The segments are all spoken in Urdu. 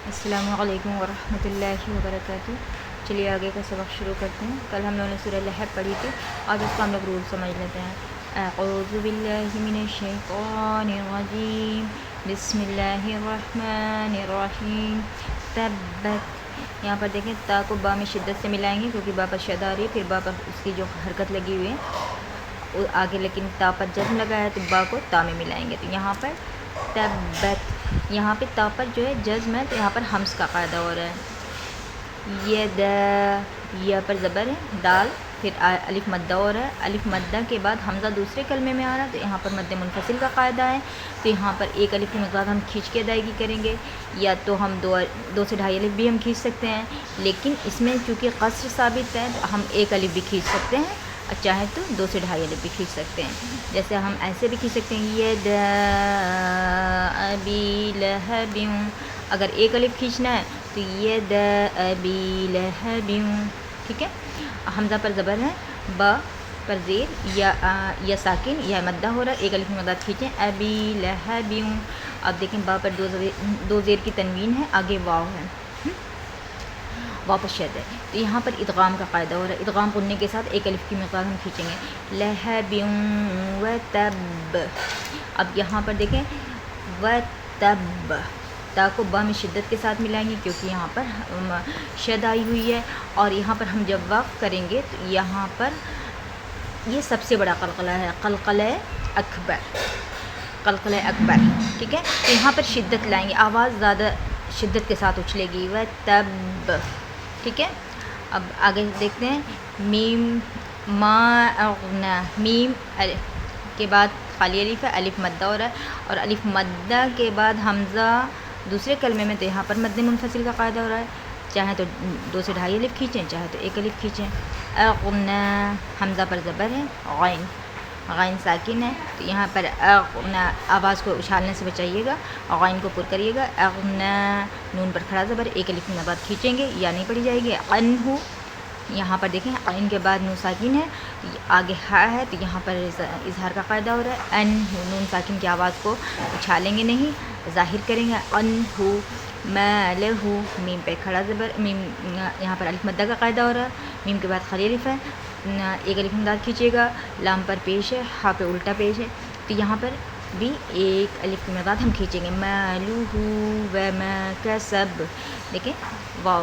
السلام علیکم ورحمۃ اللہ وبرکاتہ۔ چلیے آگے کا سبق شروع کرتے ہیں۔ کل ہم لوگوں نے سورہ لہب پڑھی تھی، آج اس کا ہم لوگ رول سمجھ لیتے ہیں۔ اعوذ باللہ من الشیطان الرجیم، بسم اللہ الرحمن الرحیم۔ تبت، یہاں پر دیکھیں تا کو با میں شدت سے ملائیں گے کیونکہ با پر شد آ رہی ہے، پھر با پر اس کی جو حرکت لگی ہوئی ہے آگے، لیکن تا پر جزم لگا ہے تو با کو تا میں ملائیں گے۔ تو یہاں پر تبت، یہاں پہ تا پر جو ہے جزم ہے تو یہاں پر ہمز کا قاعدہ ہو رہا ہے۔ یہ یا پر زبر ہے، دال، پھر الف مدہ ہو رہا ہے۔ الف مدہ کے بعد حمزہ دوسرے کلمے میں آ رہا ہے تو یہاں پر مد منفصل کا قاعدہ ہے، تو یہاں پر ایک الف کی مقدار ہم کھینچ کے ادائیگی کریں گے، یا تو ہم دو سے ڈھائی الف بھی ہم کھینچ سکتے ہیں، لیکن اس میں چونکہ قصر ثابت ہے تو ہم ایک الف بھی کھینچ سکتے ہیں، اور چاہے تو دو سے ڈھائی الف بھی کھینچ سکتے ہیں۔ جیسے ہم ایسے بھی کھینچ سکتے ہیں یہ ابی لہب، اگر ایک الف کھینچنا ہے تو یہ ابی لہب، ٹھیک ہے۔ حمزہ پر زبر ہے، با پر زیر یا ساکن یا مدہ ہو رہا ہے، ایک الف کی مدد کھینچیں، ابی لہب۔ اب دیکھیں با پر دو زیر کی تنوین ہے، آگے واو ہے، واپس شد ہے، تو یہاں پر ادغام کا قاعدہ ہو رہا ہے۔ ادغام قننے کے ساتھ ایک الف کی مقدار ہم کھینچیں گے، لہب و تب۔ اب یہاں پر دیکھیں و تب، تا کو با میں شدت کے ساتھ ملائیں گے کیونکہ یہاں پر شد آئی ہوئی ہے، اور یہاں پر ہم جب وقف کریں گے تو یہاں پر یہ سب سے بڑا قلقلہ ہے، قلقلہ اکبر، قلقلہ اکبر، ٹھیک ہے۔ تو یہاں پر شدت لائیں گے، آواز زیادہ شدت کے ساتھ اچھلے گی، و تب، ٹھیک ہے۔ اب آگے دیکھتے ہیں، میم ما اغنا، میم کے بعد خالی الف ہے، الف مدہ ہو رہا ہے، اور الف مدہ کے بعد حمزہ دوسرے کلمے میں تو یہاں پر مد منفصل کا قاعدہ ہو رہا ہے، چاہے تو دو سے ڈھائی الف کھینچیں، چاہے تو ایک الف کھینچیں۔ اغنا، حمزہ پر زبر ہے، غین، غین ساکن ہے، تو یہاں پر اغنا، آواز کو اچھالنے سے بچائیے گا، غین کو پر کریے گا، اغنا، نون پر کھڑا زبر، ایک الف کی بعد کھینچیں گے یا نہیں پڑھی جائے گی، انہو، یہاں پر دیکھیں عین کے بعد نون ساکن ہے، آگے ہا ہے تو یہاں پر اظہار کا قاعدہ ہو رہا ہے، انہو، نون ساکن کی آواز کو اچھالیں گے نہیں، ظاہر کریں گے، انہو مالہو، میم پہ کھڑا زبر، میم یہاں پر الف مدہ کا قاعدہ ہو رہا ہے، میم کے بعد خالی الف ہے، ایک الف امداد کھینچے گا، لام پر پیش ہے، ہا پہ الٹا پیش ہے، تو یہاں پر بھی ایک الف کی مقدار ہم کھینچیں گے، مالہو وما کسب، دیکھیں واو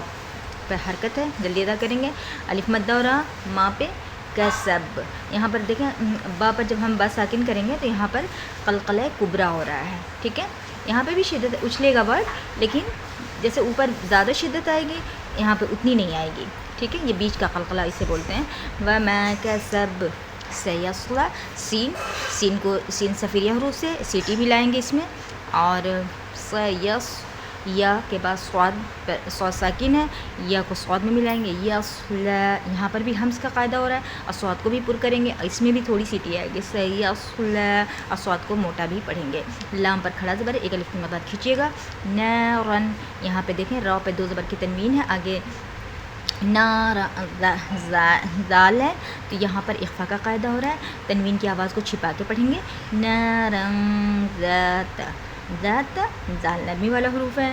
پہ حرکت ہے، جلدی ادا کریں گے، الف مدہ ہو رہا، ماں پہ کسب، یہاں پر دیکھیں با پر جب ہم با ساکن کریں گے تو یہاں پر قلقلہ کبریٰ ہو رہا ہے، ٹھیک ہے۔ یہاں پہ بھی شدت اچھلے گا ورڈ، لیکن جیسے اوپر زیادہ شدت آئے گی یہاں پہ اتنی نہیں آئے گی، ٹھیک ہے، یہ بیچ کا قلقلہ اسے بولتے ہیں۔ وما کسب سیصلی، سین کو سین صفیریہ حروف سے سیٹی بھی لائیں گے اس میں، اور سیص، یا کے بعد صاد ساکن ہے، یا کو صاد میں ملائیں گے، یصلا، یہاں پر بھی حمز کا قاعدہ ہو رہا ہے، اور صاد کو بھی پر کریں گے، اس میں بھی تھوڑی سیٹی آئے گی، سیصلا، اور صاد کو موٹا بھی پڑھیں گے، لام پر کھڑا زبر، ایک الف کی مقدار کھینچیے گا، نارن، یہاں پہ دیکھیں را پہ دو زبر کی تنوین ہے، آگے نار دال ہے تو یہاں پر اخفا کا قاعدہ ہو رہا ہے، تنوین کی آواز کو چھپا کے پڑھیں گے، نارن ذات، ذات زال نرمی والا حروف ہے،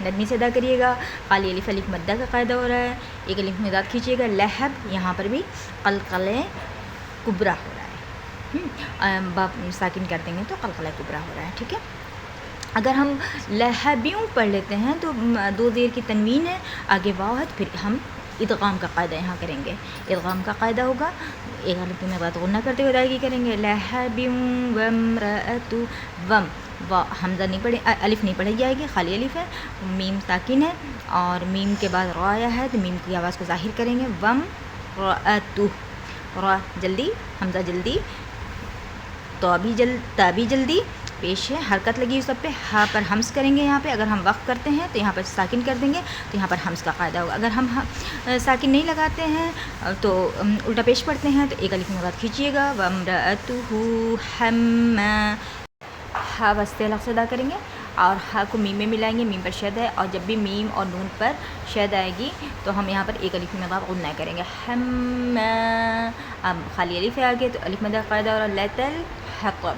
نرمی سے ادا کریے گا، خالی الف الف مدہ کا قاعدہ ہو رہا ہے، ایک الف مداد کھینچیے گا، لہب، یہاں پر بھی قلقلہ کبریٰ ہو رہا ہے، با ساکن کر دیں گے تو قلقلہ کبریٰ ہو رہا ہے، ٹھیک ہے۔ اگر ہم لہبیوں پڑھ لیتے ہیں تو دو زیر کی تنوین ہے، آگے واو ہے، پھر ہم ادغام کا قاعدہ یہاں کریں گے، ادغام کا قاعدہ ہوگا، ایک الف میں بات غنہ کرتے ہوئے ادائیگی کریں گے، لہب وامرأۃ، وم، حمزہ نہیں پڑھے، الف نہیں پڑھی جائے گی، خالی الف ہے، میم ساکن ہے، اور میم کے بعد رایا ہے تو میم کی آواز کو ظاہر کریں گے، وم رأۃ، را جلدی، حمزہ جلدی، تا بھی جلدی پیش ہے، حرکت لگی سب پہ، ہا پر حمز کریں گے، یہاں پہ اگر ہم وقف کرتے ہیں تو یہاں پر ساکن کر دیں گے تو یہاں پر حمز کا قاعدہ ہوگا، اگر ہم ساکن نہیں لگاتے ہیں تو الٹا پیش پڑھتے ہیں تو ایک الف مداد کھینچیے گا، وامرأتہ حما، ہا وسط الگ سے ادا کریں گے، اور ہا کو میم میں ملائیں گے، میم پر شد ہے، اور جب بھی میم اور نون پر شد آئے گی تو ہم یہاں پر ایک الف مداد غنہ کریں گے، حما، اب خالی الف ہے آگے تو الف مداد قاعدہ اور لتل حقب،